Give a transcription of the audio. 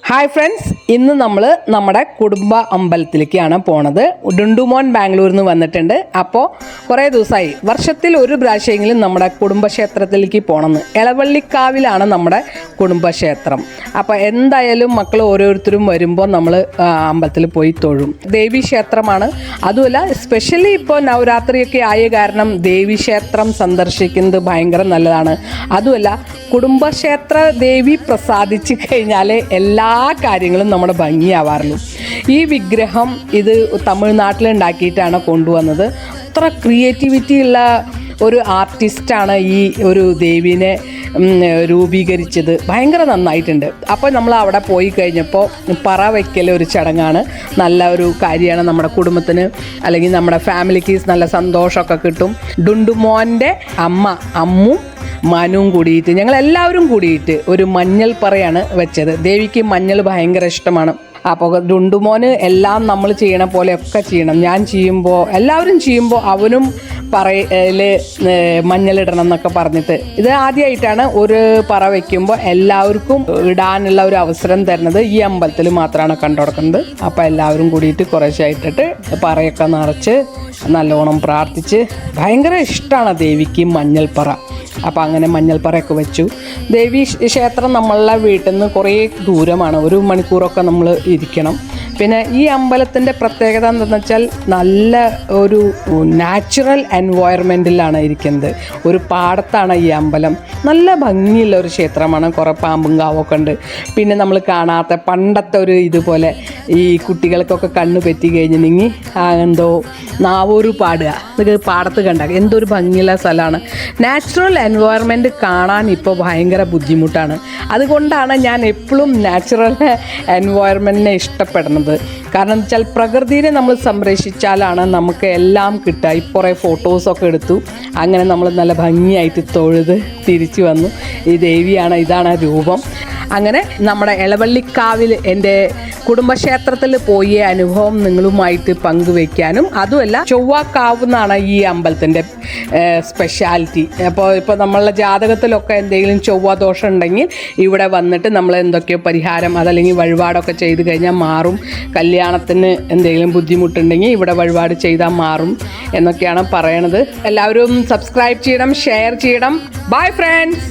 Hi friends, ഇന്ന് നമ്മൾ നമ്മുടെ കുടുംബ അമ്പലത്തിലേക്കാണ് പോണത്. ഡുണ്ടുമോൻ ബാംഗ്ലൂരിൽ നിന്ന് വന്നിട്ടുണ്ട്. അപ്പോൾ കുറേ ദിവസമായി വർഷത്തിൽ ഒരു പ്രാവശ്യമെങ്കിലും നമ്മുടെ കുടുംബക്ഷേത്രത്തിലേക്ക് പോകണമെന്ന്. എളവള്ളിക്കാവിലാണ് നമ്മുടെ കുടുംബക്ഷേത്രം. അപ്പോൾ എന്തായാലും മക്കൾ ഓരോരുത്തരും വരുമ്പോൾ നമ്മൾ അമ്പലത്തിൽ പോയി തൊഴും. ദേവീക്ഷേത്രമാണ്. അതുമല്ല സ്പെഷ്യലി ഇപ്പോൾ നവരാത്രിയൊക്കെ ആയ കാരണം ദേവീക്ഷേത്രം സന്ദർശിക്കുന്നത് ഭയങ്കര നല്ലതാണ്. അതുമല്ല കുടുംബക്ഷേത്ര ദേവി പ്രസാദിച്ച് കഴിഞ്ഞാൽ എല്ലാ കാര്യങ്ങളും നമ്മുടെ ഭംഗിയാവാറുള്ളൂ. ഈ വിഗ്രഹം ഇത് തമിഴ്നാട്ടിൽ ഉണ്ടാക്കിയിട്ടാണ് കൊണ്ടുവന്നത്. അത്ര ക്രിയേറ്റിവിറ്റി ഉള്ള ഒരു ആർട്ടിസ്റ്റാണ് ഈ ഒരു ദേവീനെ രൂപീകരിച്ചത്. ഭയങ്കര നന്നായിട്ടുണ്ട്. അപ്പോൾ നമ്മൾ അവിടെ പോയി കഴിഞ്ഞപ്പോൾ പറ വയ്ക്കൽ ഒരു ചടങ്ങാണ്. നല്ല ഒരു കാര്യമാണ്. നമ്മുടെ കുടുംബത്തിന് അല്ലെങ്കിൽ നമ്മുടെ ഫാമിലിക്ക് നല്ല സന്തോഷമൊക്കെ കിട്ടും. ഡുണ്ടുമോൻ്റെ അമ്മും മനുവും കൂടിയിട്ട് ഞങ്ങളെല്ലാവരും കൂടിയിട്ട് ഒരു മഞ്ഞൾ പറയാണ് വെച്ചത്. ദേവിക്ക് മഞ്ഞൾ ഭയങ്കര ഇഷ്ടമാണ്. അപ്പോൾ ഡുണ്ടുമോന് എല്ലാം നമ്മൾ ചെയ്യണ പോലെയൊക്കെ ചെയ്യണം. ഞാൻ ചെയ്യുമ്പോൾ എല്ലാവരും ചെയ്യുമ്പോൾ അവനും പറയിൽ മഞ്ഞളിടണം എന്നൊക്കെ പറഞ്ഞിട്ട് ഇത് ആദ്യമായിട്ടാണ് ഒരു പറ വയ്ക്കുമ്പോൾ എല്ലാവർക്കും ഇടാനുള്ള ഒരു അവസരം തരുന്നത്. ഈ അമ്പലത്തിൽ മാത്രമാണ് കണ്ടുകൊടുക്കുന്നത്. അപ്പോൾ എല്ലാവരും കൂടിയിട്ട് കുറേശ്ശായിട്ടിട്ട് പറയൊക്കെ നിറച്ച് നല്ലോണം പ്രാർത്ഥിച്ച് ഭയങ്കര ഇഷ്ടമാണ് ദേവിക്ക് മഞ്ഞൾ പറ. അപ്പോൾ അങ്ങനെ മഞ്ഞൾപ്പറയൊക്കെ വെച്ചു. ദേവി ക്ഷേത്രം നമ്മളുടെ വീട്ടിൽ നിന്ന് കുറേ ദൂരമാണ്. 1 മണിക്കൂറൊക്കെ നമ്മൾ ഇരിക്കണം. പിന്നെ ഈ അമ്പലത്തിൻ്റെ പ്രത്യേകത എന്താണെന്ന് വെച്ചാൽ നല്ല ഒരു നാച്ചുറൽ എൻവയോൺമെൻറ്റിലാണ് ഇരിക്കുന്നത്. ഒരു പാടത്താണ് ഈ അമ്പലം. നല്ല ഭംഗിയുള്ള ഒരു ക്ഷേത്രമാണ്. കുറേ പാമ്പും കാവൊക്കെ ഉണ്ട്. പിന്നെ നമ്മൾ കാണാത്ത പണ്ടത്തെ ഒരു ഇതുപോലെ ഈ കുട്ടികൾക്കൊക്കെ കണ്ണ് പറ്റി കഴിഞ്ഞിട്ടുണ്ടെങ്കിൽ എന്തോ നാവൂര് പാടുക, ഇത് പാടത്ത് കണ്ട എന്തൊരു ഭംഗിയുള്ള സ്ഥലമാണ്. നാച്ചുറൽ എൻവയോൺമെൻറ്റ് കാണാൻ ഇപ്പോൾ ഭയങ്കര ബുദ്ധിമുട്ടാണ്. അതുകൊണ്ടാണ് ഞാൻ എപ്പോഴും നാച്ചുറൽ എൻവയോൺമെൻറ്റിനെ ഇഷ്ടപ്പെടുന്നത്. കാരണം വെച്ചാൽ പ്രകൃതിയെ നമ്മൾ സംരക്ഷിച്ചാലാണ് നമുക്ക് എല്ലാം കിട്ടുക. ഇപ്പോൾ കുറേ ഫോട്ടോസൊക്കെ എടുത്തു. അങ്ങനെ നമ്മൾ നല്ല ഭംഗിയായിട്ട് തൊഴുത് തിരിച്ചു വന്നു. ഈ ദേവിയാണ്, ഇതാണ് രൂപം. അങ്ങനെ നമ്മുടെ എളവള്ളിക്കാവിൽ എൻ്റെ കുടുംബക്ഷേത്രത്തിൽ പോയ അനുഭവം നിങ്ങളുമായിട്ട് പങ്കുവയ്ക്കാനും, അതുമല്ല ചൊവ്വാക്കാവ് എന്നാണ് ഈ അമ്പലത്തിൻ്റെ സ്പെഷ്യാലിറ്റി. ഇപ്പോൾ നമ്മളുടെ ജാതകത്തിലൊക്കെ എന്തെങ്കിലും ചൊവ്വ ദോഷം ഉണ്ടെങ്കിൽ ഇവിടെ വന്നിട്ട് നമ്മൾ എന്തൊക്കെയോ പരിഹാരം അതല്ലെങ്കിൽ വഴിപാടൊക്കെ ചെയ്ത് കഴിഞ്ഞാൽ മാറും. കല്യാണത്തിന് എന്തെങ്കിലും ബുദ്ധിമുട്ടുണ്ടെങ്കിൽ ഇവിടെ വഴിപാട് ചെയ്താൽ മാറും എന്നൊക്കെയാണ് പറയണത്. എല്ലാവരും സബ്സ്ക്രൈബ് ചെയ്യണം, ഷെയർ ചെയ്യണം. Bye friends.